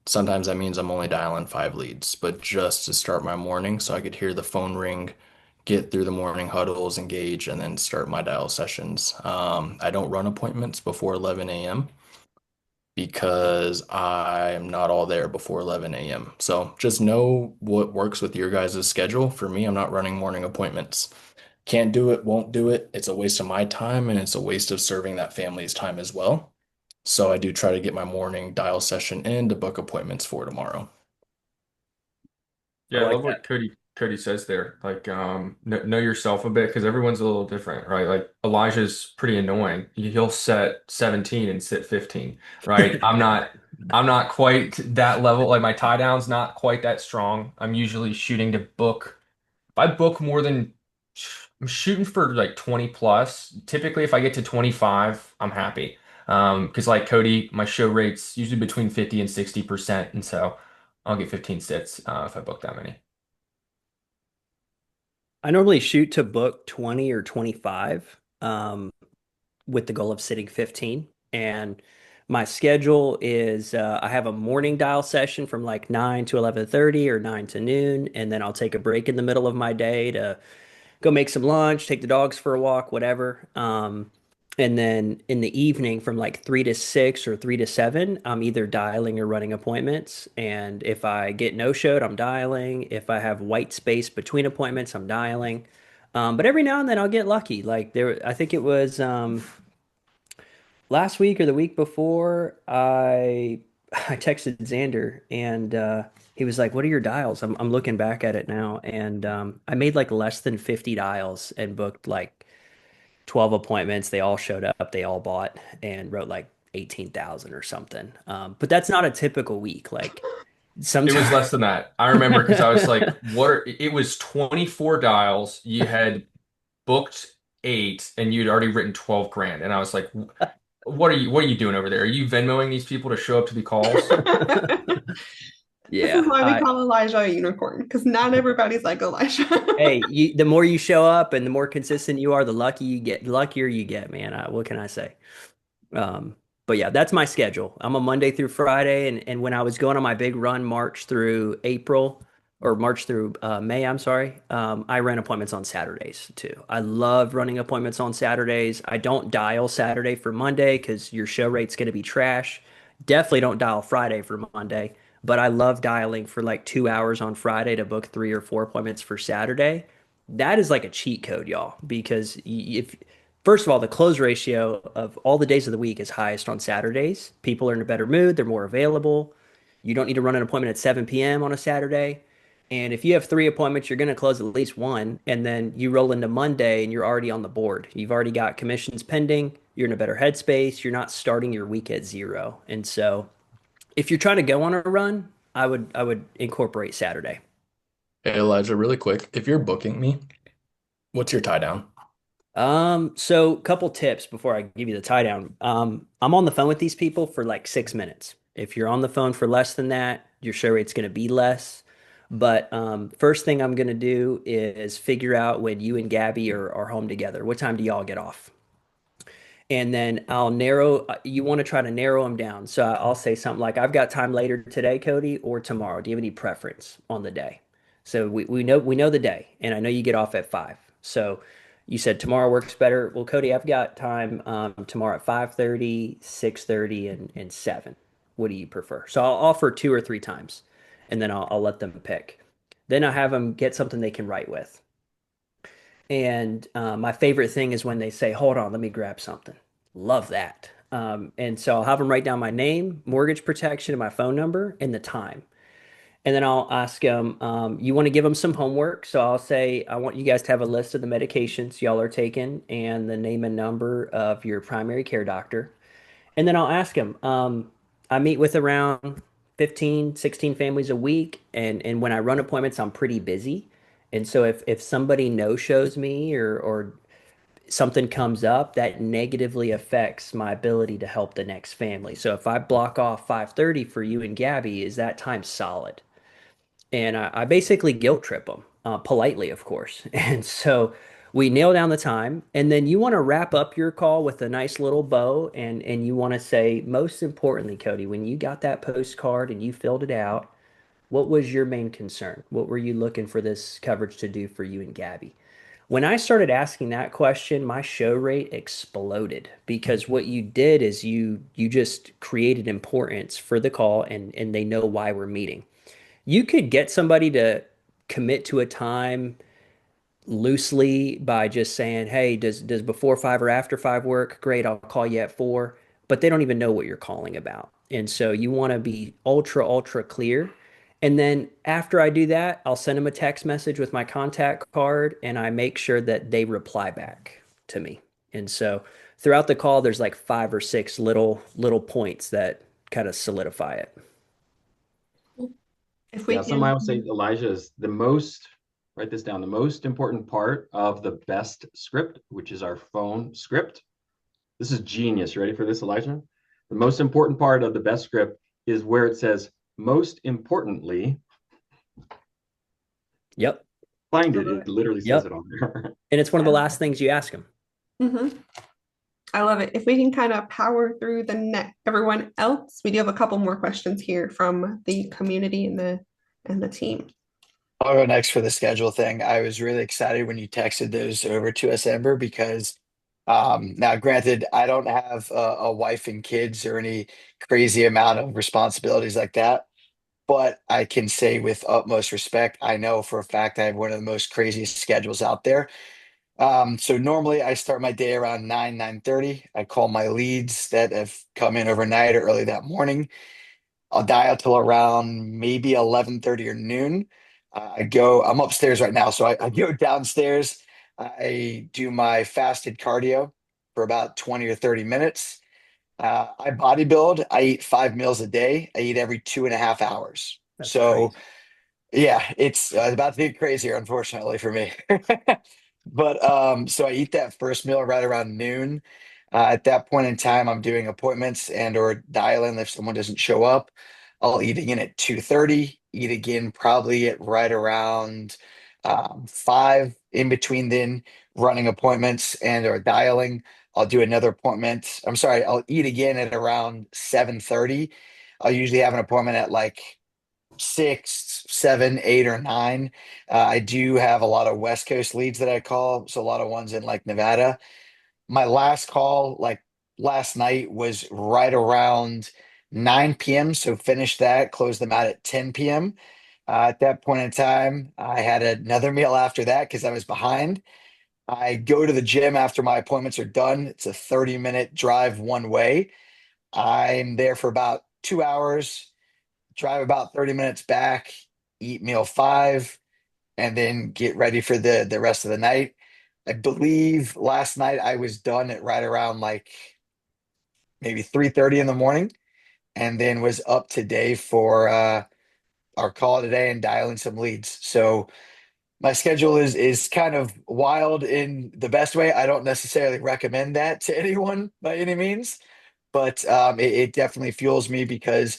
Sometimes that means I'm only dialing 5 leads, but just to start my morning so I could hear the phone ring, get through the morning huddles, engage, and then start my dial sessions. I don't run appointments before 11 a.m. because I'm not all there before 11 a.m. So just know what works with your guys' schedule. For me, I'm not running morning appointments. Can't do it, won't do it. It's a waste of my time and it's a waste of serving that family's time as well. So I do try to get my morning dial session in to book appointments for tomorrow. Yeah, I I like love what Cody says there. Like, know yourself a bit because everyone's a little different, right? Like Elijah's pretty annoying. He'll set 17 and sit 15, right? I'm not quite that level. Like my tie down's not quite that strong. I'm usually shooting to book. If I book more than, I'm shooting for like 20 plus. Typically, if I get to 25, I'm happy. Because like Cody, my show rate's usually between 50 and 60%, and so I'll get 15 sits if I book that many. I normally shoot to book 20 or 25 with the goal of sitting 15. And my schedule is I have a morning dial session from like 9 to 11:30 or 9 to noon. And then I'll take a break in the middle of my day to go make some lunch, take the dogs for a walk, whatever. And then in the evening from like 3 to 6 or 3 to 7, I'm either dialing or running appointments. And if I get no-showed, I'm dialing. If I have white space between appointments, I'm dialing. But every now and then I'll get lucky. Like there, I think it was last week or the week before, I texted Xander and he was like, "What are your dials?" I'm looking back at it now, and I made like less than 50 dials and booked like 12 appointments. They all showed up, they all bought, and wrote like 18,000 or something. But that's not a typical week. Like It sometimes was less than that. I remember because I was like, it was 24 dials. You had booked 8 and you'd already written 12 grand. And I was like, what are you doing over there? Are you Venmoing these people to show up to the calls? This Yeah, is why we call Elijah a unicorn, because not everybody's like Elijah. hey, the more you show up and the more consistent you are, the luckier you get, man. What can I say? Um, but yeah, that's my schedule. I'm a Monday through Friday, and when I was going on my big run, March through April or March through May, I'm sorry, I ran appointments on Saturdays too. I love running appointments on Saturdays. I don't dial Saturday for Monday because your show rate's going to be trash. Definitely don't dial Friday for Monday, but I love dialing for like 2 hours on Friday to book 3 or 4 appointments for Saturday. That is like a cheat code, y'all, because if first of all, the close ratio of all the days of the week is highest on Saturdays. People are in a better mood, they're more available. You don't need to run an appointment at 7 p.m. on a Saturday. And if you have 3 appointments, you're going to close at least one. And then you roll into Monday and you're already on the board. You've already got commissions pending. you're in a better headspace. You're not starting your week at zero. And so if you're trying to go on a run, I would incorporate Saturday. Hey, Elijah, really quick. If you're booking me, what's your tie down? So couple tips before I give you the tie down. I'm on the phone with these people for like 6 minutes. If you're on the phone for less than that, your show rate's going to be less. But first thing I'm going to do is figure out when you and Gabby are home together. What time do y'all get off? And then I'll narrow, you want to try to narrow them down. So I'll say something like, I've got time later today, Cody, or tomorrow. Do you have any preference on the day? So we know the day, and I know you get off at 5. So you said tomorrow works better. Well, Cody, I've got time tomorrow at 5:30, 6:30, and 7. What do you prefer? So I'll offer 2 or 3 times, and then I'll let them pick. Then I have them get something they can write with. And my favorite thing is when they say, hold on, let me grab something. Love that. And so I'll have them write down my name, mortgage protection, and my phone number and the time. And then I'll ask them, you want to give them some homework? So I'll say, I want you guys to have a list of the medications y'all are taking and the name and number of your primary care doctor. And then I'll ask them, I meet with around 15, 16 families a week. And when I run appointments, I'm pretty busy. And so if somebody no-shows me or something comes up, that negatively affects my ability to help the next family. So if I block off 5:30 for you and Gabby, is that time solid? And I basically guilt trip them, politely, of course. And so we nail down the time, and then you want to wrap up your call with a nice little bow, and you want to say, most importantly, Cody, when you got that postcard and you filled it out, what was your main concern? What were you looking for this coverage to do for you and Gabby? When I started asking that question, my show rate exploded because what you did is you just created importance for the call and they know why we're meeting. You could get somebody to commit to a time loosely by just saying, "Hey, does before 5 or after 5 work? Great, I'll call you at 4." But they don't even know what you're calling about. And so you want to be ultra clear. And then after I do that, I'll send them a text message with my contact card and I make sure that they reply back to me. And so throughout the call, there's like 5 or 6 little points that kind of solidify it. If we Yeah, can, some I would say, Elijah, is the most, write this down, the most important part of the best script, which is our phone script. This is genius. You ready for this, Elijah? The most important part of the best script is where it says, most importantly. Yep. Find it. It literally says Yep. it on there. And it's one of the last things you ask them. Mm-hmm. I love it. If we can kind of power through everyone else, we do have a couple more questions here from the community and the team. I'll go next for the schedule thing. I was really excited when you texted those over to us, Ember, because now granted, I don't have a wife and kids or any crazy amount of responsibilities like that. But I can say with utmost respect, I know for a fact I have one of the most craziest schedules out there. So normally I start my day around 9:30. I call my leads that have come in overnight or early that morning. I'll dial till around maybe 11:30 or noon. I'm upstairs right now, so I go downstairs. I do my fasted cardio for about 20 or 30 minutes. I bodybuild. I eat 5 meals a day. I eat every 2.5 hours. That's So crazy. yeah, it's about to get crazier, unfortunately for me. But so I eat that first meal right around noon. At that point in time, I'm doing appointments and or dialing if someone doesn't show up. I'll eat again at 2:30, eat again probably at right around 5 in between then running appointments and or dialing. I'll do another appointment. I'm sorry, I'll eat again at around 7:30. I'll usually have an appointment at like 6, 7, 8, or 9. I do have a lot of West Coast leads that I call, so a lot of ones in like Nevada. My last call, like last night, was right around 9 p.m. So finished that, closed them out at 10 p.m. At that point in time, I had another meal after that because I was behind. I go to the gym after my appointments are done. It's a 30-minute drive one way. I'm there for about 2 hours, drive about 30 minutes back, eat meal 5, and then get ready for the rest of the night. I believe last night I was done at right around like maybe 3:30 in the morning, and then was up today for our call today and dialing some leads. So my schedule is kind of wild in the best way. I don't necessarily recommend that to anyone by any means, but it definitely fuels me because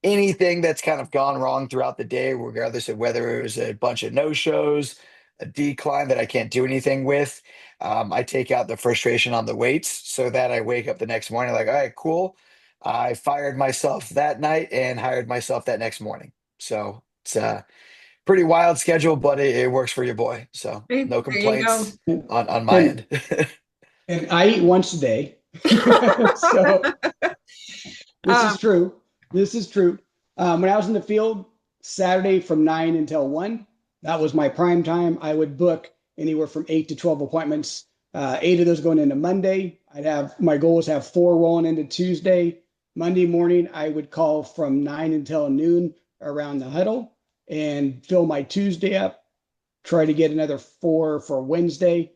anything that's kind of gone wrong throughout the day, regardless of whether it was a bunch of no-shows, a decline that I can't do anything with, I take out the frustration on the weights so that I wake up the next morning like, all right, cool. I fired myself that night and hired myself that next morning. So it's a pretty wild schedule, but it works for your boy. So Hey, no there you go. complaints on my end. And I eat once a day. So this is true. This is true. When I was in the field, Saturday from 9 until 1, that was my prime time. I would book anywhere from 8 to 12 appointments. 8 of those going into Monday. My goal was to have 4 rolling into Tuesday. Monday morning, I would call from 9 until noon around the huddle and fill my Tuesday up. Try to get another 4 for Wednesday.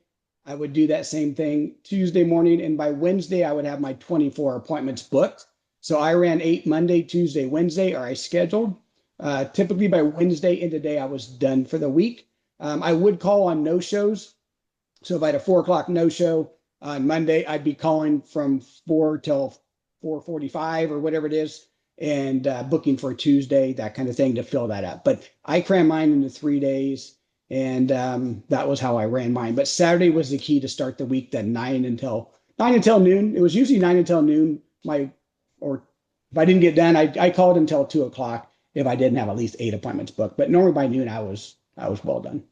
I would do that same thing Tuesday morning, and by Wednesday, I would have my 24 appointments booked. So I ran 8 Monday, Tuesday, Wednesday, or I scheduled. Typically by Wednesday into day, I was done for the week. I would call on no-shows. So if I had a 4 o'clock no-show on Monday, I'd be calling from 4 till 4:45 or whatever it is, and booking for Tuesday, that kind of thing to fill that up. But I crammed mine into 3 days. And that was how I ran mine. But Saturday was the key to start the week. Then 9 until noon. It was usually 9 until noon. Or if I didn't get done, I called until 2 o'clock if I didn't have at least 8 appointments booked. But normally by noon, I was well done.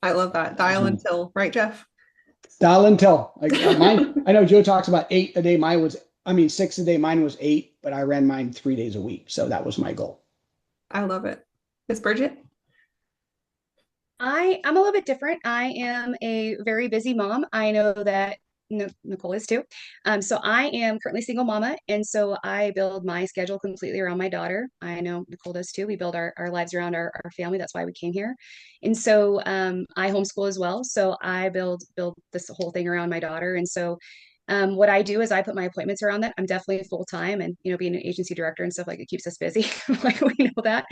I love that. Dial until, right, Jeff? Dial until. I know Joe talks about 8 a day. 6 a day. Mine was 8, but I ran mine 3 days a week. So that was my goal. I love it. Miss Bridget? I'm a little bit different. I am a very busy mom. I know that Nicole is too. So I am currently single mama, and so I build my schedule completely around my daughter. I know Nicole does too. We build our lives around our family. That's why we came here. And so I homeschool as well. So I build this whole thing around my daughter. And so what I do is I put my appointments around that. I'm definitely full time, and being an agency director and stuff like it keeps us busy. Like we know that.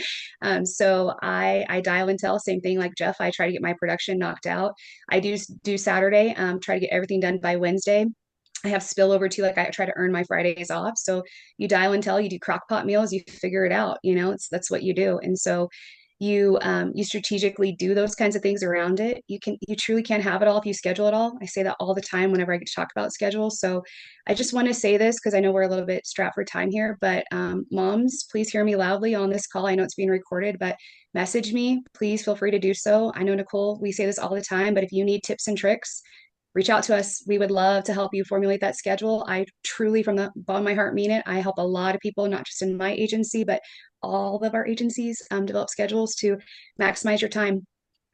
So I dial and tell, same thing like Jeff. I try to get my production knocked out. I do Saturday, try to get everything done by Wednesday. I have spillover too. Like I try to earn my Fridays off. So you dial and tell, you do crock pot meals, you figure it out. That's what you do. And so you strategically do those kinds of things around it. You truly can't have it all if you schedule it all. I say that all the time whenever I get to talk about schedules. So I just want to say this because I know we're a little bit strapped for time here, but moms, please hear me loudly on this call. I know it's being recorded, but message me. Please feel free to do so. I know, Nicole, we say this all the time, but if you need tips and tricks, reach out to us. We would love to help you formulate that schedule. I truly, from the bottom of my heart, mean it. I help a lot of people, not just in my agency, but all of our agencies develop schedules to maximize your time.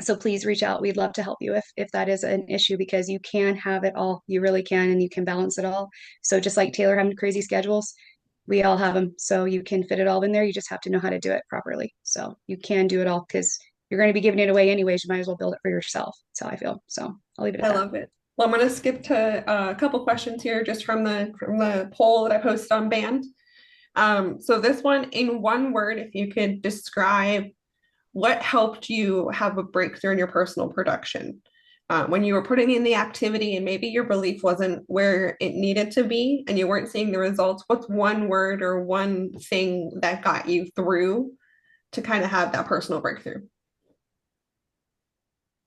So please reach out. We'd love to help you if that is an issue, because you can have it all. You really can, and you can balance it all. So just like Taylor having crazy schedules, we all have them. So you can fit it all in there. You just have to know how to do it properly. So you can do it all because you're going to be giving it away anyways. You might as well build it for yourself. That's how I feel. So I'll leave it at I that. love it. Well, I'm going to skip to a couple questions here just from the poll that I posted on Band. So this one, in one word, if you could describe what helped you have a breakthrough in your personal production, when you were putting in the activity and maybe your belief wasn't where it needed to be and you weren't seeing the results, what's one word or one thing that got you through to kind of have that personal breakthrough?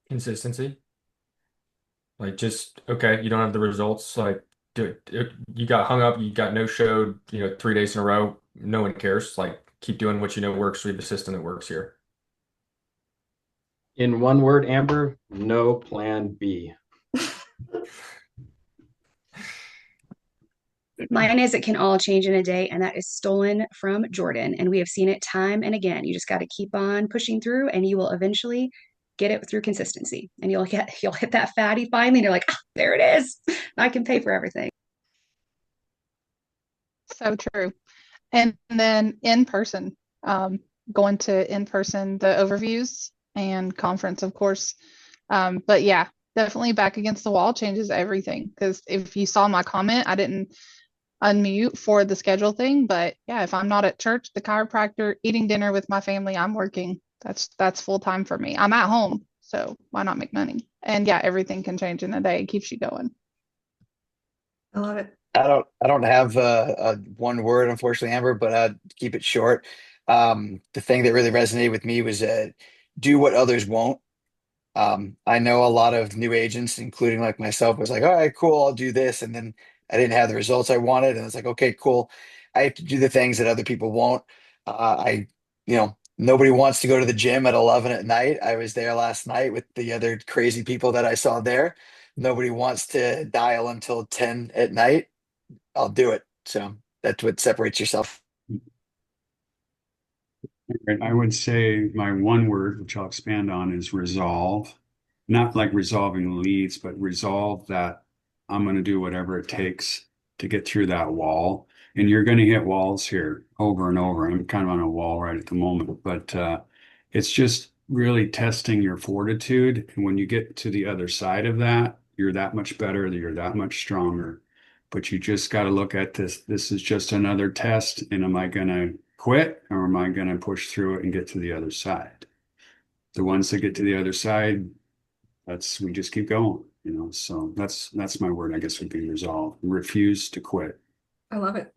Consistency. Like just, okay, you don't have the results. Like you got hung up, you got no showed, 3 days in a row. No one cares. Like keep doing what you know works. We have a system that works here. In one word, Amber, no plan B. Mine is it can all change in a day, and that is stolen from Jordan. And we have seen it time and again. You just got to keep on pushing through, and you will eventually get it through consistency. And you'll hit that fatty finally, and you're like, there it is. I can pay for everything. So true. And then in person, going to in person, the overviews and conference, of course. But yeah, definitely back against the wall changes everything. Because if you saw my comment, I didn't unmute for the schedule thing. But yeah, if I'm not at church, the chiropractor, eating dinner with my family, I'm working. That's full time for me. I'm at home, so why not make money? And yeah, everything can change in a day. It keeps you going. I love it. I don't have a one word, unfortunately, Amber, but I'd keep it short. The thing that really resonated with me was do what others won't. I know a lot of new agents, including like myself, was like, all right, cool, I'll do this. And then I didn't have the results I wanted. And it's like, okay, cool. I have to do the things that other people won't. Nobody wants to go to the gym at 11 at night. I was there last night with the other crazy people that I saw there. Nobody wants to dial until 10 at night. I'll do it. So that's what separates yourself. Right. I would say my one word, which I'll expand on, is resolve. Not like resolving leads, but resolve that I'm going to do whatever it takes to get through that wall. And you're going to hit walls here over and over. I'm kind of on a wall right at the moment, but it's just really testing your fortitude. And when you get to the other side of that, you're that much better, you're that much stronger. But you just got to look at this. This is just another test. And am I going to quit or am I going to push through it and get to the other side? The ones that get to the other side, we just keep going, So that's my word, I guess, would be resolve. Refuse to quit. I love it.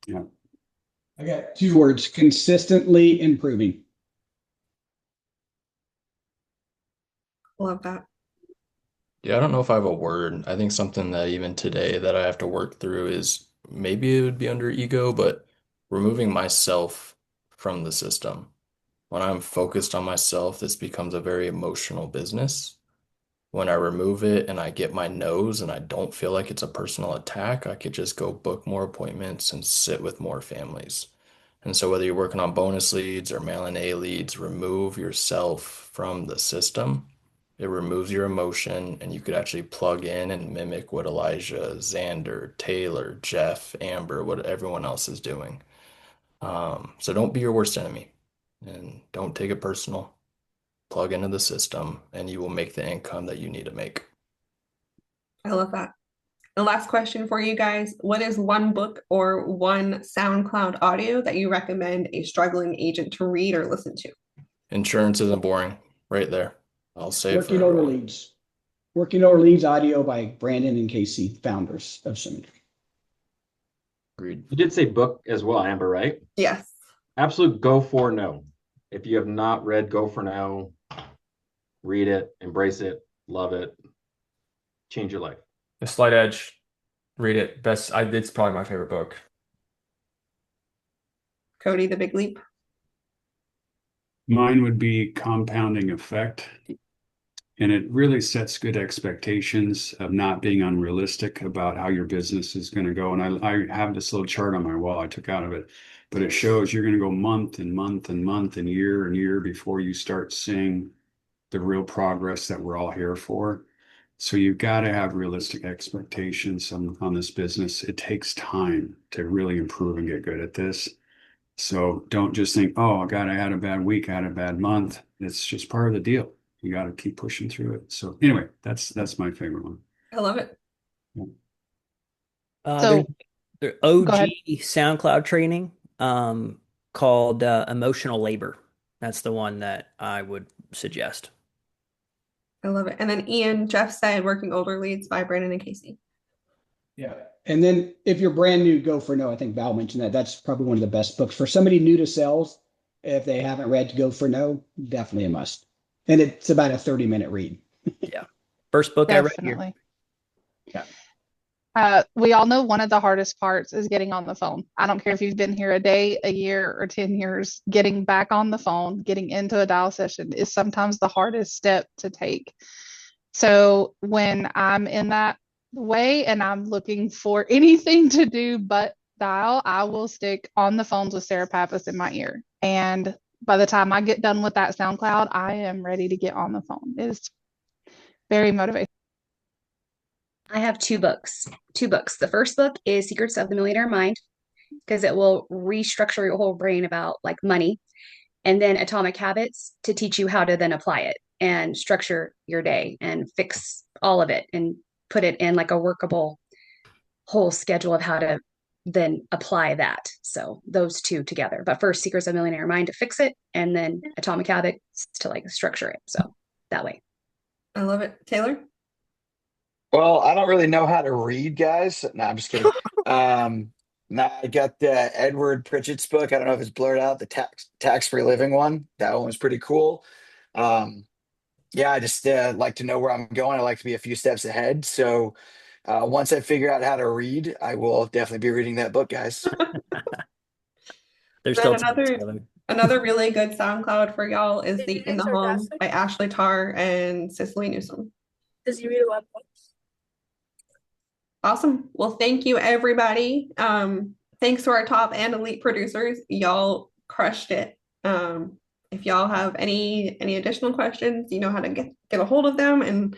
Yeah. I got two words: consistently improving. Love that. Yeah, I don't know if I have a word. I think something that even today that I have to work through is maybe it would be under ego, but removing myself from the system. When I'm focused on myself, this becomes a very emotional business. When I remove it and I get my nose and I don't feel like it's a personal attack, I could just go book more appointments and sit with more families. And so whether you're working on bonus leads or mail-in A leads, remove yourself from the system. It removes your emotion, and you could actually plug in and mimic what Elijah, Xander, Taylor, Jeff, Amber, what everyone else is doing. So don't be your worst enemy and don't take it personal. Plug into the system, and you will make the income that you need to make. I love that. The last question for you guys. What is one book or one SoundCloud audio that you recommend a struggling agent to read or listen to? Insurance isn't boring, right there. I'll say it for Working Over everyone. Leads. Working Over Leads audio by Brandon and Casey, founders of Symmetry. Agreed. You did say book as well, Amber, right? Yes. Absolute Go For No. If you have not read Go For No, read it, embrace it, love it, change your life. The Slight Edge, read it. It's probably my favorite book. Cody, The Big Leap. Mine would be Compounding Effect. And it really sets good expectations of not being unrealistic about how your business is going to go. And I have this little chart on my wall I took out of it, but it shows you're going to go month and month and month and year before you start seeing the real progress that we're all here for. So you've got to have realistic expectations on this business. It takes time to really improve and get good at this. So don't just think, oh, God, I had a bad week, I had a bad month. It's just part of the deal. You got to keep pushing through it. So anyway, that's my favorite one. I love it. So there's go ahead. OG SoundCloud training called Emotional Labor. That's the one that I would suggest. I love it. And then Ian, Jeff said Working Over Leads by Brandon and Casey. Yeah. And then if you're brand new, Go For No. I think Val mentioned that. That's probably one of the best books for somebody new to sales. If they haven't read Go For No, definitely a must. And it's about a 30-minute read. Yeah. First book I read here. Definitely. Yeah. We all know one of the hardest parts is getting on the phone. I don't care if you've been here a day, a year, or 10 years, getting back on the phone, getting into a dial session is sometimes the hardest step to take. So when I'm in that way and I'm looking for anything to do but dial, I will stick on the phones with Sarah Pappas in my ear. And by the time I get done with that SoundCloud, I am ready to get on the phone. It's very motivating. I have two books. The first book is Secrets of the Millionaire Mind, because it will restructure your whole brain about like money. And then Atomic Habits to teach you how to then apply it and structure your day and fix all of it and put it in like a workable whole schedule of how to then apply that. So those two together. But first, Secrets of Millionaire Mind to fix it, and then Atomic Habits to like structure it. So that way. I love it. Taylor? Well, I don't really know how to read, guys. No, I'm just kidding. Now I got the Edward Pritchett's book. I don't know if it's blurred out, the tax-free living one. That one was pretty cool. Yeah, I just like to know where I'm going. I like to be a few steps ahead. So once I figure out how to read, I will definitely be reading that book, guys. There's Then still another really good SoundCloud for y'all is the In the Home by Ashley Tarr and Cicely Newsom. Does he read a lot of books? Awesome. Well, thank you, everybody. Thanks to our top and elite producers. Y'all crushed it. If y'all have any additional questions, you know how to get a hold of them, and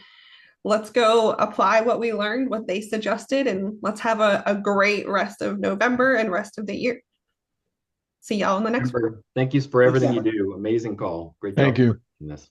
let's go apply what we learned, what they suggested, and let's have a great rest of November and rest of the year. See y'all in the next one. Thank you for everything you do. Amazing call. Great job. Thank you. This.